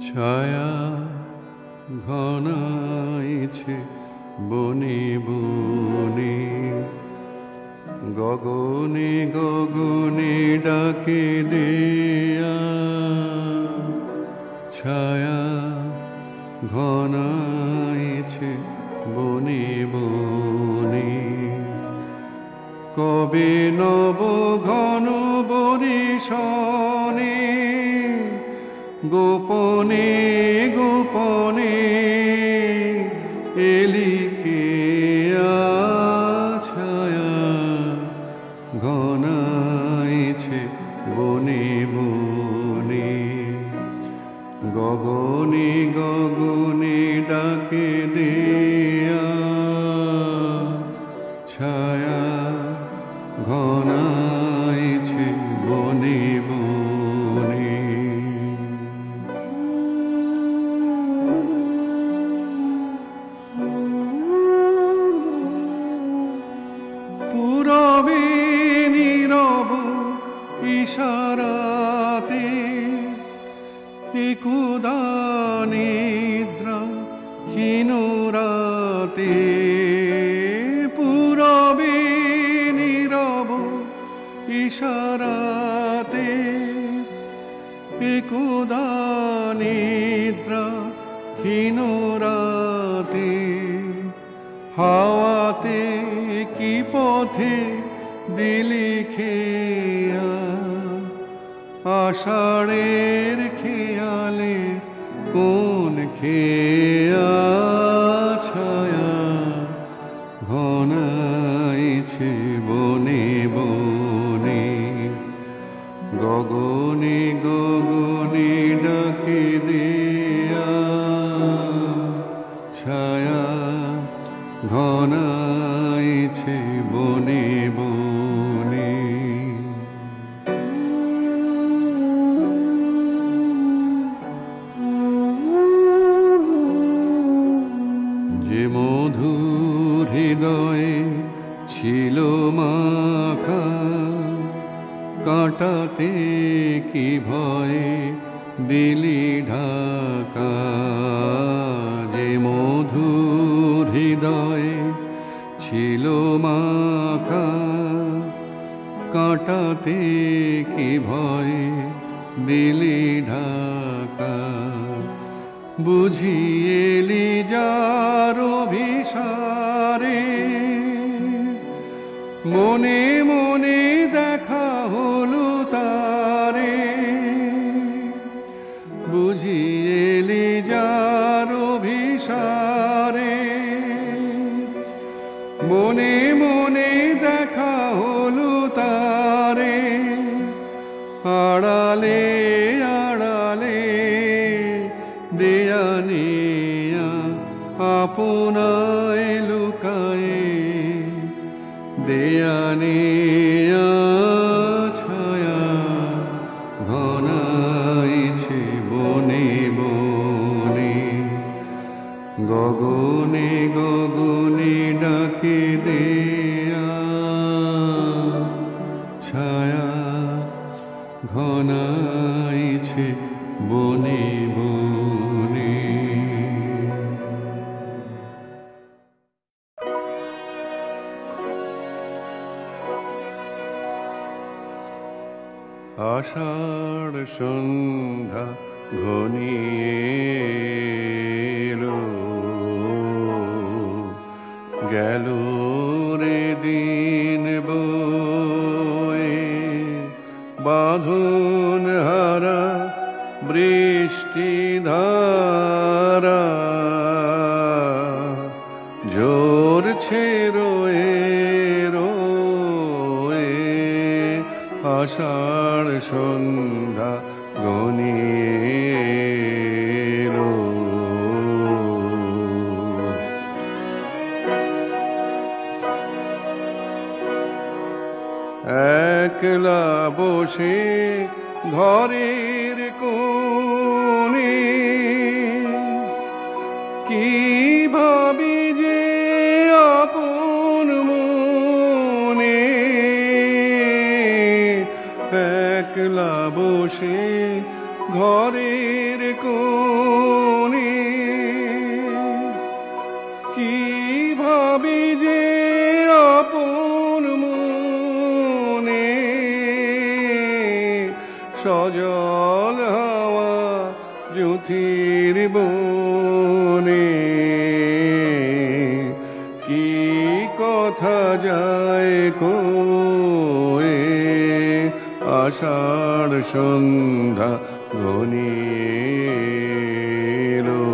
ছায়া ঘনাইছে বনে বনে, গগনে গগনে ডাকে দেয়া। ছায়া ঘনাইছে বনে বনে, কবে নব ঘন বরিশনে, গোপনে গোপনে এলিকে ছায়া ঘনাইছে বনে বনে, গগনে গগনে ডাকে দেয়া। ছায়া ঘনাইছে বনে বনে। পুরবে নীরব ইশারাতে একদা নিদ্রা হীন রাতে, পুরবে নীরব ইশারাতে একদা নিদ্রা হীন রাতে, হাওয়াতে কি পথে দিলি খেয়া, আষাঢ়ের খেয়ালে কোন খেয়া। ছায়া ঘনাইছে বনে বনে, গগনে গগনে ডাকে দেয়া। ছায়া ঘনাইছে বনে বনে। যে মধুর হৃদয়ে ছিল মাখা, কাঁটাতে কি ভয়ে দিলি ঢাকা। যে মধুর হৃদয়ে ছিল মাখা, কাঁটাতে কি ভয়ে দিলি ঢাকা। বুঝিয়েলি যার অভিসারে, মনে মনে দেখা হলো তারে। বুঝিয়েলি যার অভিসারে, মনে মনে দেখা হলো তারে। আড়ালে আড়ালে দেয়া নেয়া আপনায় লুকায়ে, দেয়া নেয়া ছায়া ঘনাইছে বনে বনে, গগনে গগনে ডাকে দেয়া। ছায়া ঘনাইছে বনে বনে। আষাঢ় সন্ধ্যা ঘনিয়ে এলো, গেল রে দিন বয়ে। বাঁধন হারা বৃষ্টি ধারা ঝরছে রয়ে রয়ে। আষাঢ় সন্ধ্যা ঘনিয়ে এলো, একলা বসে ঘরের কোণে, কি ভাবি যে আপন মনে। একলা বসে ঘরের কোণে, কোয়ে আষাঢ় সন্ধ্যা ঘনিয়ে এলো।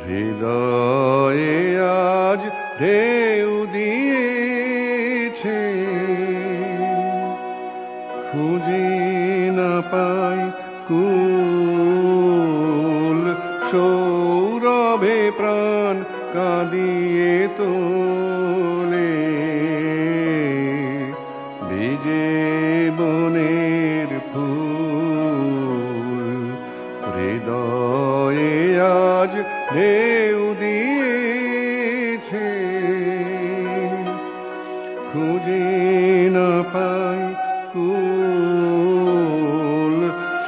হৃদয়ে আজ ঢেউ দিয়েছে, খুঁজে না পাই কুল, সৌরভে প্রাণ কাঁদিয়ে তোলে, ভিজে বনের ফুল। হৃদয়ে আজ ঢেউ দিয়েছে, খুঁজে না পাই কুল,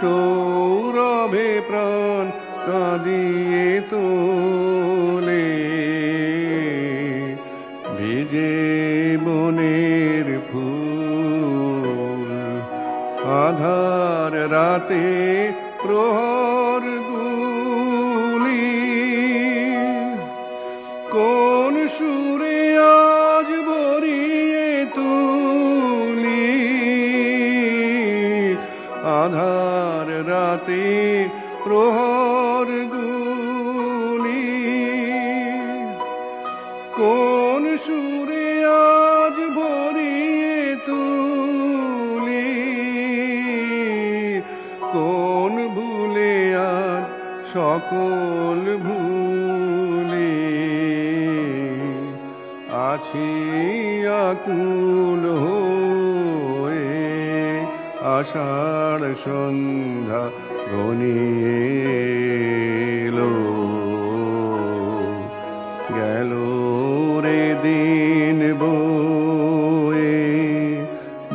সৌরভে প্রাণ কাঁদিয়ে তোলে, ভিজে বনের ফুল। আধার রাতে প্রহর গুলি কোন সুরে আজ ভরিয়ে তুলি, আধার রাতে প্রহর গুলি কোন সুরে আজ ভরিয়ে তুলি, কোন ভুলে আজ সকল ভুলে আছি আকুল হয়ে। আষাঢ় সন্ধ্যা ঘনিয়ে এলো, গেল রে দিন বয়ে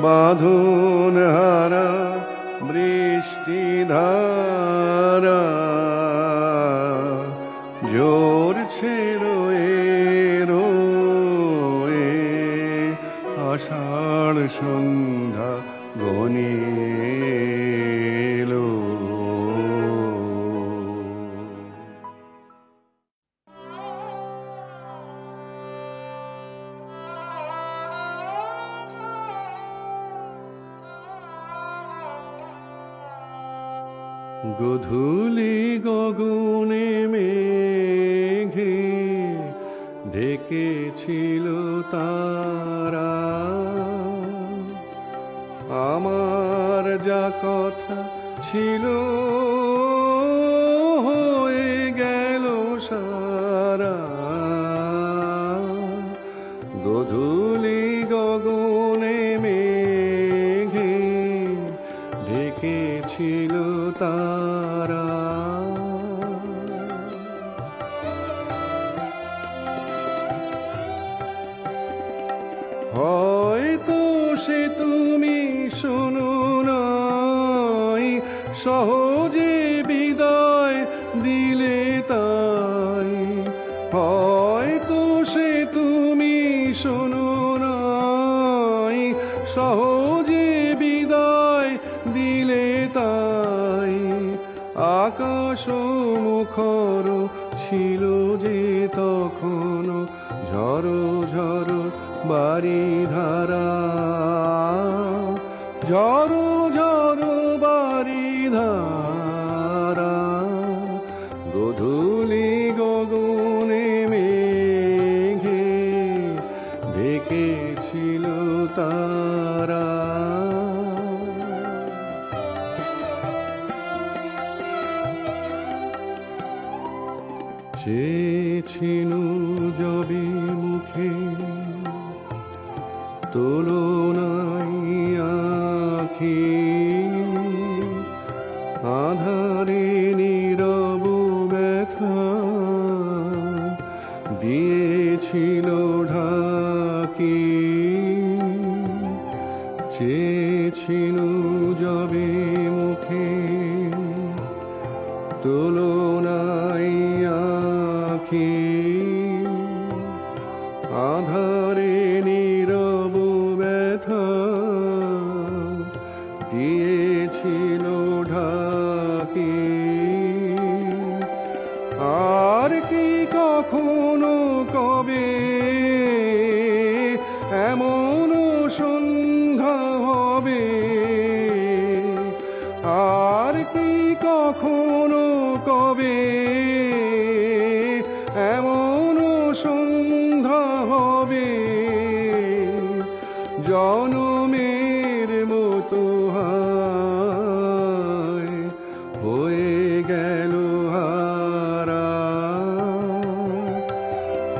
বাঁধন হারা বৃষ্টি ধারা, ঝরছে রয়ে রয়ে। আষাঢ় সন্ধ্যা ঘনিয়ে এলো। গধূলি গগনে মেঘে ঢেকেছিল তারা, আমার যা কথা ছিল হয়ে গেল সারা। গধূলি গগনে মেঘে ঢেকেছিল তারা, হয়তো সে তুমি শোনো নাই, সহজে বিদায় দিলে তাই। হয়তো সে তুমি শোনো নাই, সহজে বিদায় দিলে তাই। আকাশ মুখর ছিল যে তখন ঝড়ো ঝড়ো বাড়ি ধারা, ঝড়ো ঝড়ো বাড়ি ধারা। গধূলি গগনে মেঘে ঢেকেছিল তারা, চেয়েছিনু যবে মুখে তুলনাই আঁখি, আধারে নীরব ব্যথা দিয়েছিল ঢাকি। চেয়েছিনু যবে মুখে তুলনাই আঁখি, আধারে নীরব ব্যথা দিয়েছিল ঢাকি। আর কি কখনো কবে এমন সন্ধ্যা হবে, জনমের মতো হায় হয়ে গেল হারা,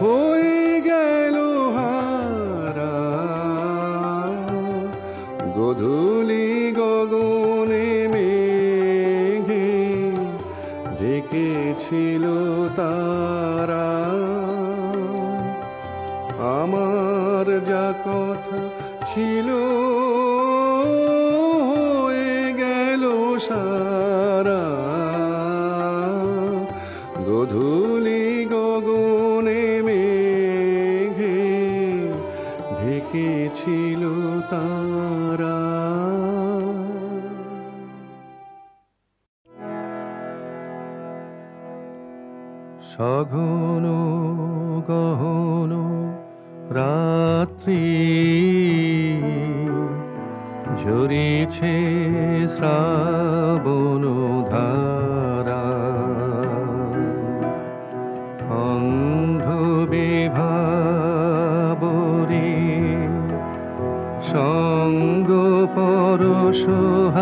হয়ে গেল হারা। গোধূলি গগনে মেঘে ঢেকেছিল তারা, আমার যা কথা ছিল হয়ে গেল সারা। গোধূলি গগনে মেঘে ঢেকেছিল তারা। সঘন গহন রাত্রি ঝরিছে শ্রাবণ ধারা, অন্ধ বিভাবরী সঙ্গ পরশহারা।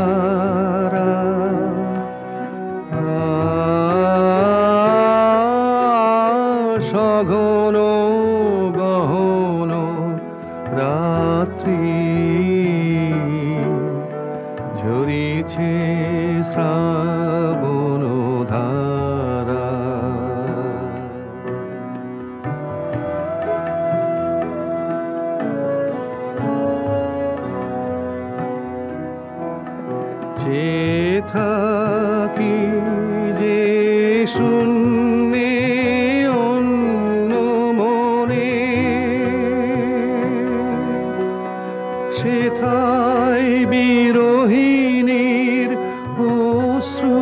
সঘন গহন রাত্রি ঝরিছে শ্রাবণ ধারা, চেয়ে থাকি যে শূন্যে অন্য মনে, সেথায় বিরোহিণীর অশ্রু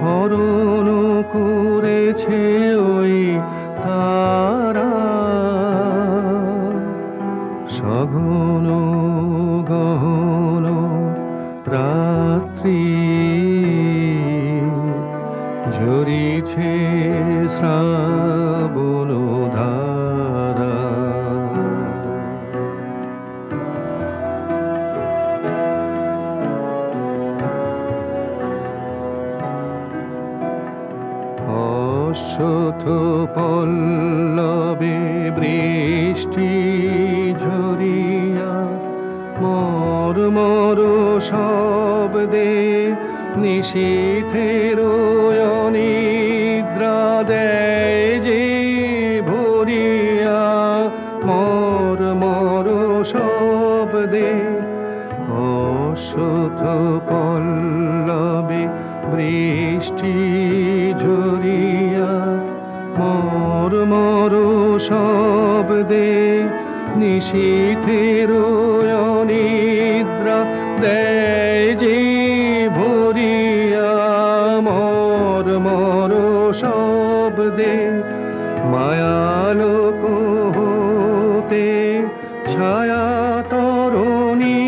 হরণ করেছে ওই তারা। সঘন গহন রাত্রি ঝরিছে শ্রাবণ ধারা, অশ্বত্থ পল্লবে বৃষ্টি ঝরিয়া মর্মর শব্দে নিশীথের অনিদ্রা দেয় যে ভরিয়া, মর্মর শব্দে। অশ্বত্থ পল্লবে বৃষ্টি ঝরিয়া মর্মর শব্দে নিশীথের অনিদ্রা দেয় যে ভরিয়া, মর্মর শব্দে। মায়ালোক হতে ছায়া তরণী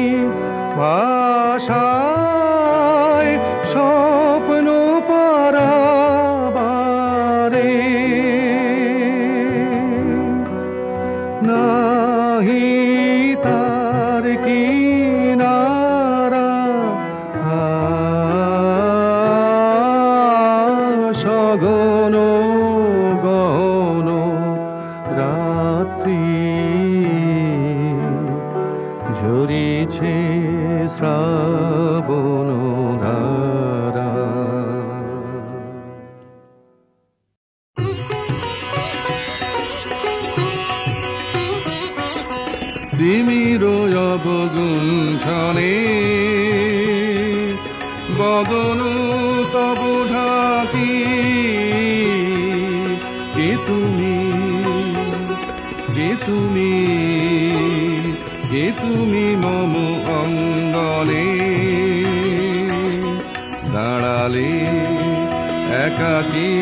ভাষায় স্বপ্ন পারাবারে, নাহি তার কিনারা। সঘন গহন রাত্রি ঝরিছে শ্রাবণ ধারা। তিমির অবগুণ্ঠনে গগন তব ঢাকি, কে তুমি, কে তুমি, কে তুমি মম অঙ্গনে দাঁড়ালে একাকী।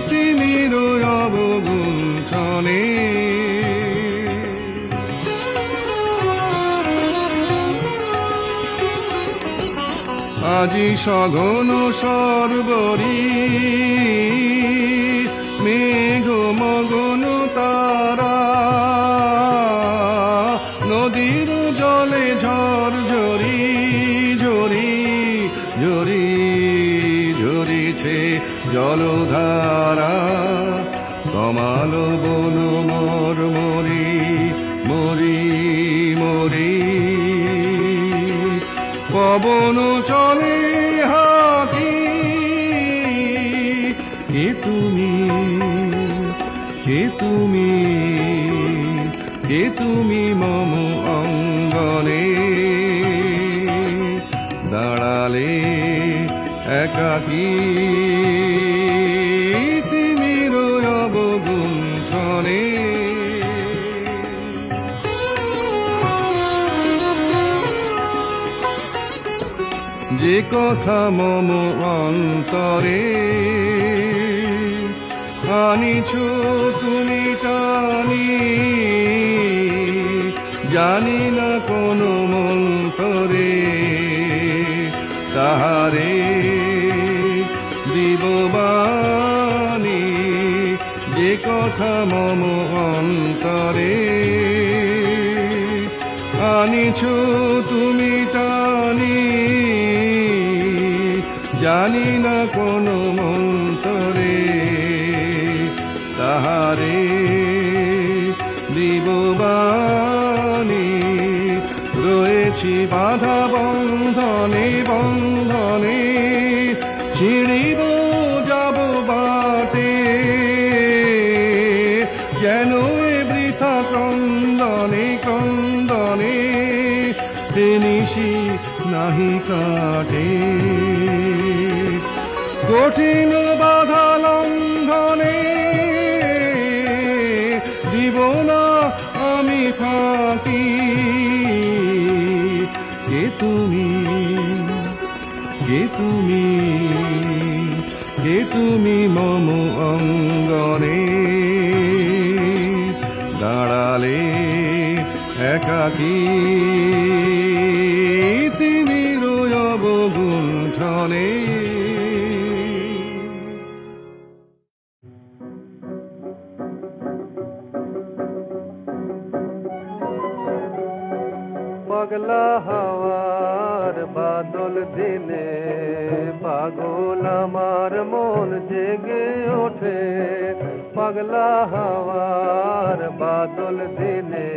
তিমির অবগুণ্ঠনে আজি সঘন সর্বরী মেঘ মগন তারা নদীর জলে ঝরঝরি ঝরি ঝরি ঝরিছে জলধারা তমাল বন মর মরি মরি মরি পবন চলে হাতি কে তুমি কে তুমি কে তুমি মম অঙ্গনে দাঁড়ালে একাকী তিমির অবগুণ্ঠনে যে কথা মম অন্তরে আনিছ তুমি টানি জানি না কোন মন্তরে তাহারে দিববাণী যে কথা মম অন্তরে আনিছ তুমি টানি জানি না কোন মন্তরে তাহারে দিববাণী রয়েছি বাধা বন্ধনে বন্ধনে ছিড়িব যাব বাটে যেন এ বৃথা ক্রন্দনে ক্রন্দনে নিশি নাহি কাটে কঠিন বাধা লঙ্ঘনে দিব না আমি ফাঁকি কে তুমি কে তুমি কে তুমি মম অঙ্গনে দাঁড়ালে একাকী তিমির অবগুণ্ঠনে পাগলা হাওয়ার বাদল দিনে পাগল আমার মন জেগে ওঠে পাগলা হাওয়ার বাদল দিনে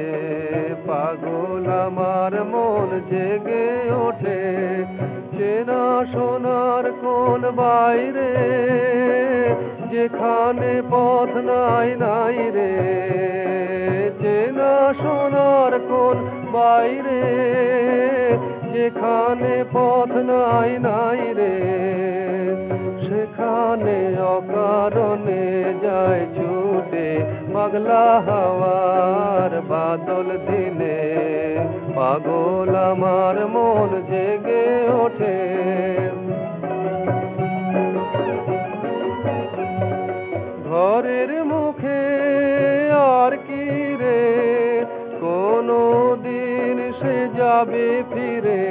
পাগল আমার মন জেগে ওঠে চেনা সোনার কোন বাইরে যেখানে পথ নাই নাই রে চেনা সোনার কোন বাইরে যেখানে পথ নাই নাই রে সেখানে অকারণে যায় ছুটে পাগলা হাওয়ার বাদল দিনে পাগল আমার মন জেগে ওঠে ঘরের মুখে আর কি রে কোনো দিন সে যাবে ফিরে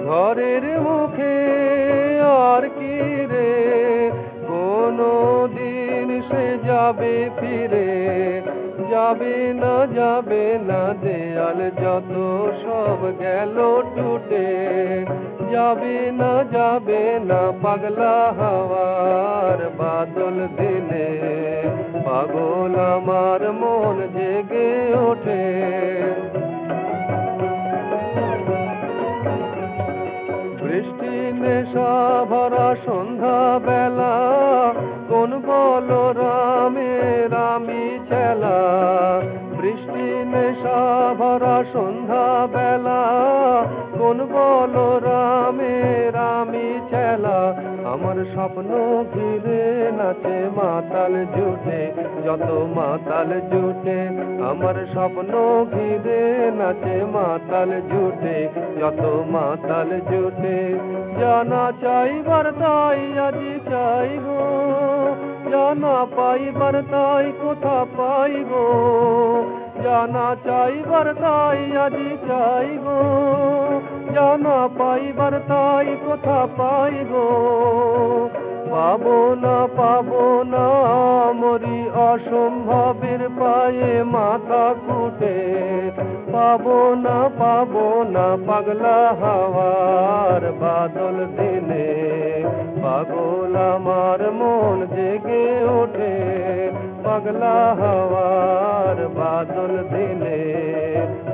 ঘরের মুখে আর কি রে কোনো দিন সে যাবে ফিরে যাবে না দেয়াল যত সব গেল টুটে যাবে না পাগলা হাওয়ার বাদল দিনে পাগল আমার মন জেগে ওঠে বৃষ্টি নেশা ভরা সন্ধ্যা বেলা কোন বল রামের আমি চেলা বৃষ্টি নেশা ভরা সন্ধ্যা বেলা কোন বল রামের আমি চেলা আমার স্বপ্ন ঘিরে নাচে মাতাল জুটে যত মাতাল জুটে আমার স্বপ্ন ঘিরে নাচে মাতাল জুটে যত মাতাল জুটে জানা চাইবার তাই আজি চাই গো জানা পাইবার তাই কোথা পাই গো জানা চাইবার তাই আজি চাই গো, জানা পাইবার তাই কোথা পাই গো। পাবো না মরি অসম্ভবের পায়ে মাথা কুটে। পাবো না পাগলা হাওয়ার বাদল দিনে, পাগল আমার মন জেগে ওঠে। পাগলা হাওয়ার বাদল দিনে,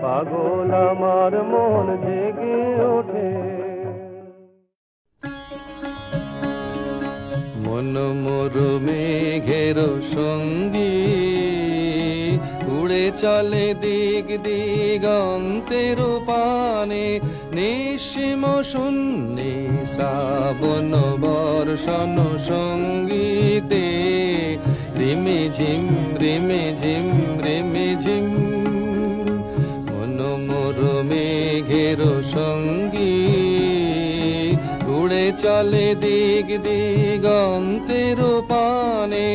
পাগল আমার মন জেগে ওঠে। মন মোর মেঘের সঙ্গী, উড়ে চলে দিক দিগন্তের পানে। নিঃসীম শূন্যে শ্রাবণ বর্ষণ সঙ্গীতে, রিমে ঝিম রিমে ঝিম রিমে ঝিম। মন মোর মেঘের সঙ্গী, উড়ে চলে দিক দিগন্তের পানে।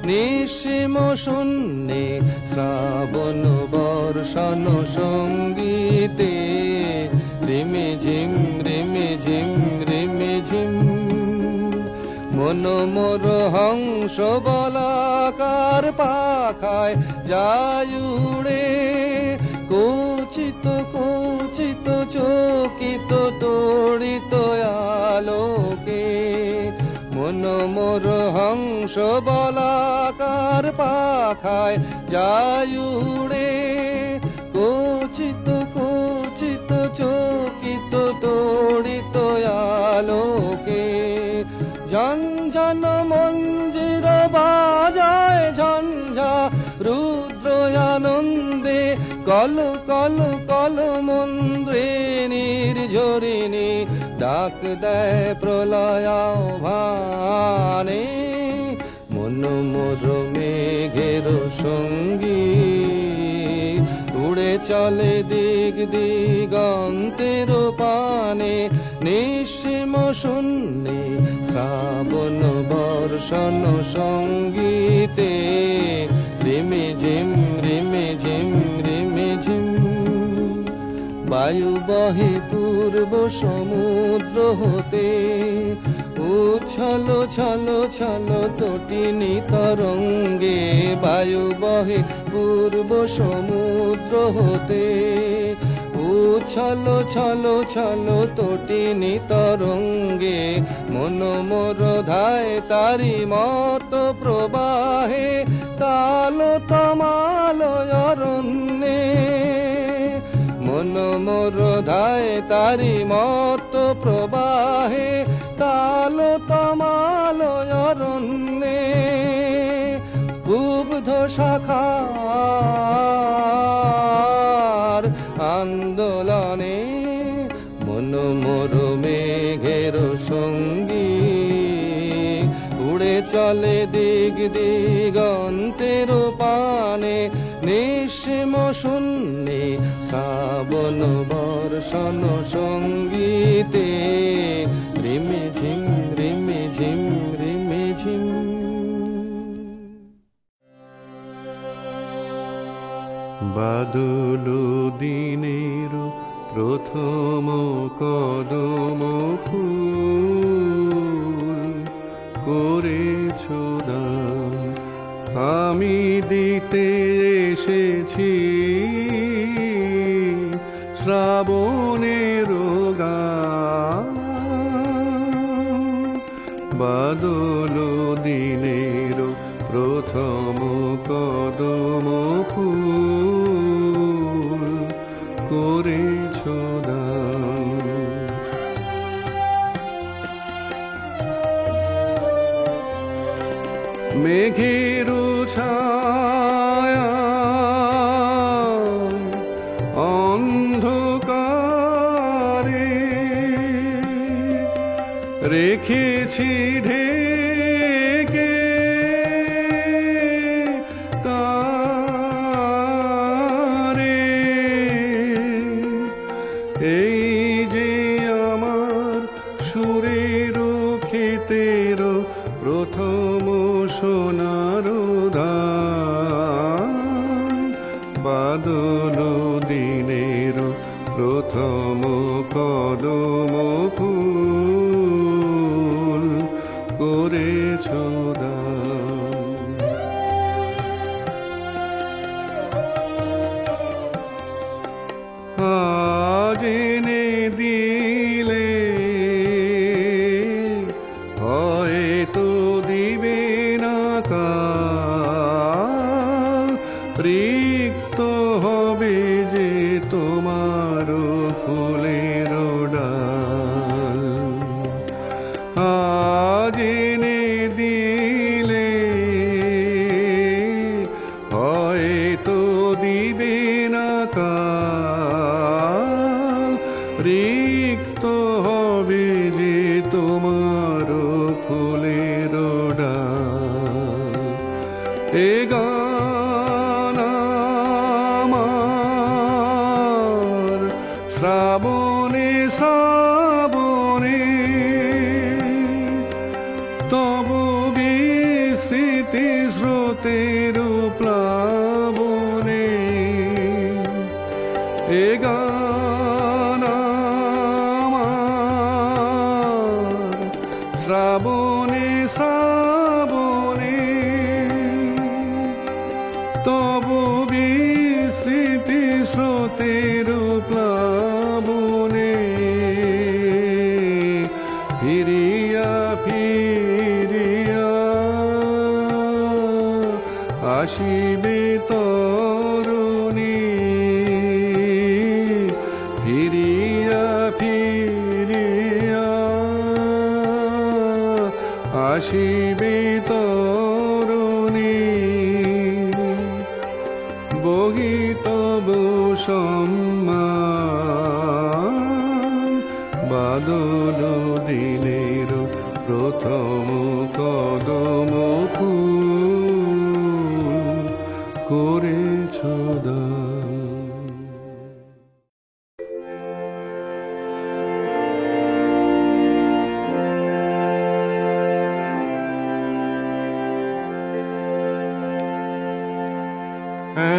নিঃসীম শূন্যে শ্রাবণ বর্ষণ সঙ্গীতে, রিমে ঝিম রিমে ঝিম রিমে ঝিম। মন মোর হংস বলাকার পাখায় যায় উড়ে, কোচিত কোচিত চকিত তড়িত আলোকে। মন মোর হংস বলাকার পাখায় যায় উড়ে, কোচিত কোচিত চকিত তড়িত আলোকে। ঝঞ্ঝন মঞ্জির বাজায় ঝঞ্ঝা রুদ্র আনন্দে, কল কল কল মন্দ্রে নির্ঝরিণী ডাক দেয় প্রলয় ভানে। মন মোর মেঘের সঙ্গী, উড়ে চলে দিক দিগন্তের পানে। নিঃসীম শূন্যে শ্রাবণ বর্ষণ সঙ্গীতে, রিমে ঝিম রিমে ঝিম রিমে ঝিম। বায়ু বহে পূর্ব সমুদ্র হতে, উচ্ছল ছল ছল তটিনী তরঙ্গে। বায়ু বহে পূর্ব সমুদ্র হতে, উচ্ছল ছল ছল তটিনী তরঙ্গে। মন মোর ধায় তারি মত প্রবাহে, তাল তমাল অরণ্যে। মন মোর ধায় তারি মত প্রবাহে, তাল তমাল অরণ্যে। কুব্ধ শাখার আন্দোলনে, মন মোর মেঘের সঙ্গী, উড়ে চলে দিক দিগন্তের পানে। নিঃসীম শূন্যে শ্রাবণ বর্ষণ সঙ্গীতে, রিমে ঝিম রিমে ঝিম রিমে ঝিম। বাদল দিনের প্রথম কদম ফুল করেছ দান, আমি দিতে এসেছি শ্রাবণের গান। বাদল দিনের প্রথম কদম ফুল করেছ দান। মেঘের ছায়া অন্ধকারে রেখেছি ঢেকে, তারে এই যে আমার সুরের ক্ষেতের প্রথম সোনার ধান। বাদল সুখের প্রথম কদম ফুল করেছ দান। আজ এনে দিলে হয়তো দিবে না কাল, রিক্ত হবে যে তোমার ফুলের ডাল। আজ এনে দিলে হয়তো দিবে না কাল, রিক্ত হবে যে তোমার ফুলের ডাল। এ গান আমার শ্রাবণে শ্রাবণে তব বিস্মৃতি স্রোতের প্লাবনে। এ গান আমার শ্রাবণে শ্রাবণে তব বিস্মৃতি স্রোতের প্লাবনে। ফিরিয়া ফিরিয়া আসিবে তরুণী, ফিরিয়া ফিরিয়া আসিবে তরুণী। বহিতব সম্মান বাদল দিনের প্রথম কদম ফুল করেছ দান।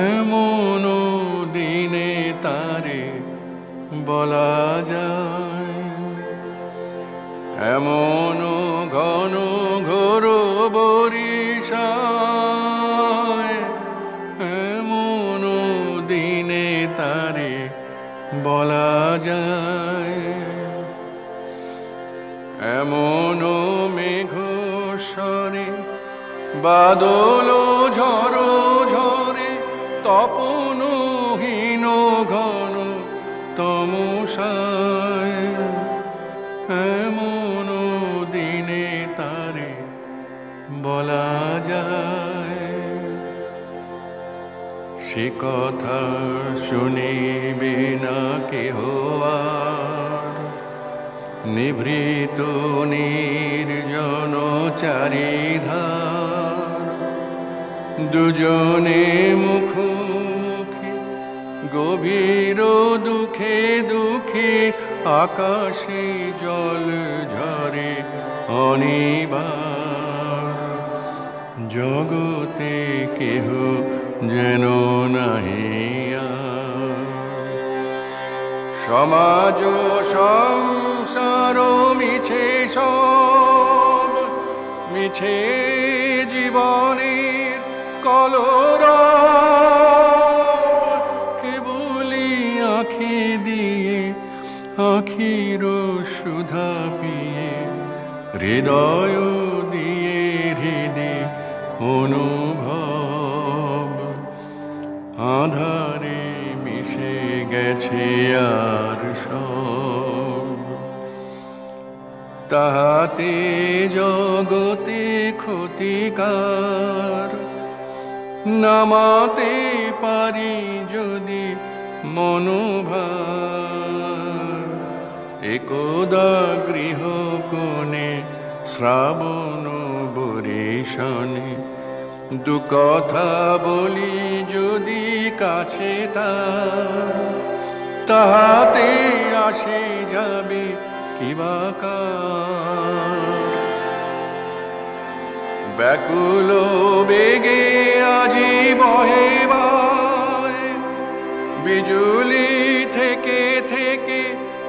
এমন দিনে তারে বলা যায়, এমন ঘন ঘোর বরিশায়, এমন দিনে তারে বলা যায়। এমন মেঘ স্বরে বাদল ঝড় ঝরে তপনহীন ঘন তমসায়, এমন দিনে তারে বলা যায়। সে কথা শুনিবে না কেহ আর, নিভৃত নির্জন চারিধার, দুজনে মুখোমুখি গভীর দুঃখে দুঃখে আকাশে জল ঝরে অনিবার। জগতে কেহ যেন নাহি আর, সমাজ সংসার মিছে সব, মিছে জীবনের কলরব। কেবলি আঁখি দিয়ে আখির সুধা পিয়ে, হৃদয় দিয়ে হৃদে অনুভব। আধারে মিশে গেছে আর সব, তাহাতে জগতে ক্ষতিকার। নামাতে পারি যদি মনোভার, একদা গৃহ কোণে শ্রাবণ বরিশানে, দু কথা বলি যদি কাছে তাহাতে আসে যাবে কিবা কার। ব্যাকুল বেগে আজি বহে বায়, বিজুলি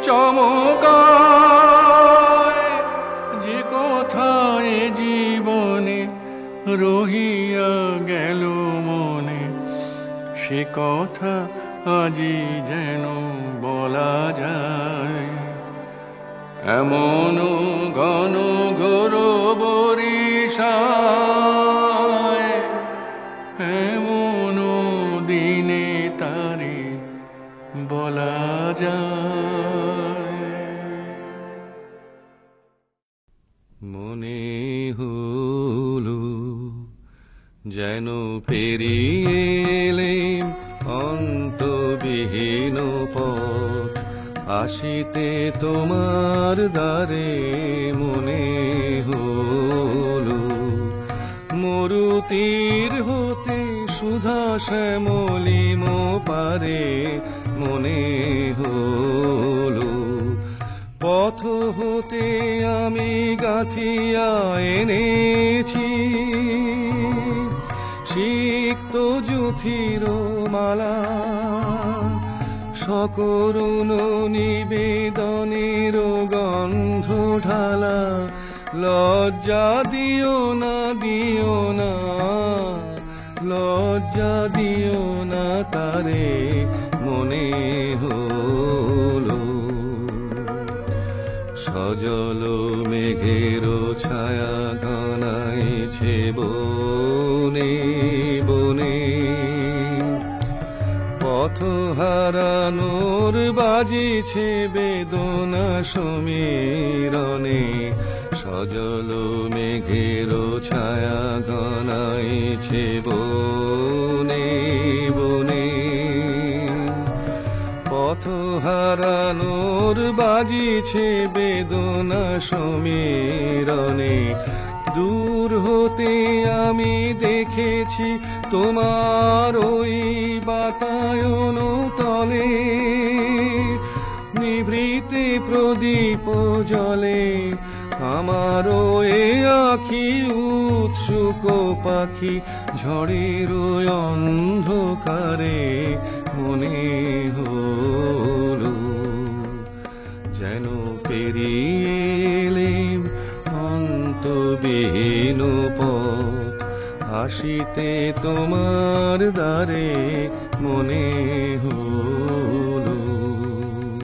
চমকায় যে কোথায় জীবনে রহিয়া গেল মনে, সে কথা আজি যেন বলা যায়। এমন ঘন ঘোর বরিশায়, এমন দিনে তারে বলা যায়। মনে হলো যেন পেরিয়ে এলেম অন্তবিহীন পথ, আসিতে তোমার দ্বারে। মনে হলো মরুতীর হতে সুধা শ্যামলিম পারে। মনে হলো পথ হতে আমি গাঁথিয়া এনেছি সিক্ত যুথির মালা, সকরুণ নিবেদনের গন্ধ ঢালা। লজ্জা দিও না, দিও না, লজ্জা দিও না তারে। মনে হলো সজল মেঘের ছায়া ঘনাইছে বনে বনে, পথ হারানোর বাজিছে বেদনা সমীরণে। সজল মেঘের ছায়া ঘনাইছে বনে বনে, পথ হারানোর বাজিছে বেদনা সমীরণে। দূর হতে আমি দেখেছি তোমার ওই বাতায়ন তলে, নিভৃতে প্রদীপ জলে। আমার এ আখি উৎসুক পাখি ঝড়ের অন্ধকারে। মনে হলো যেন পেরিয়ে এলেম অন্তবিহীন পথ, আসিতে তোমার দ্বারে। মনে হলো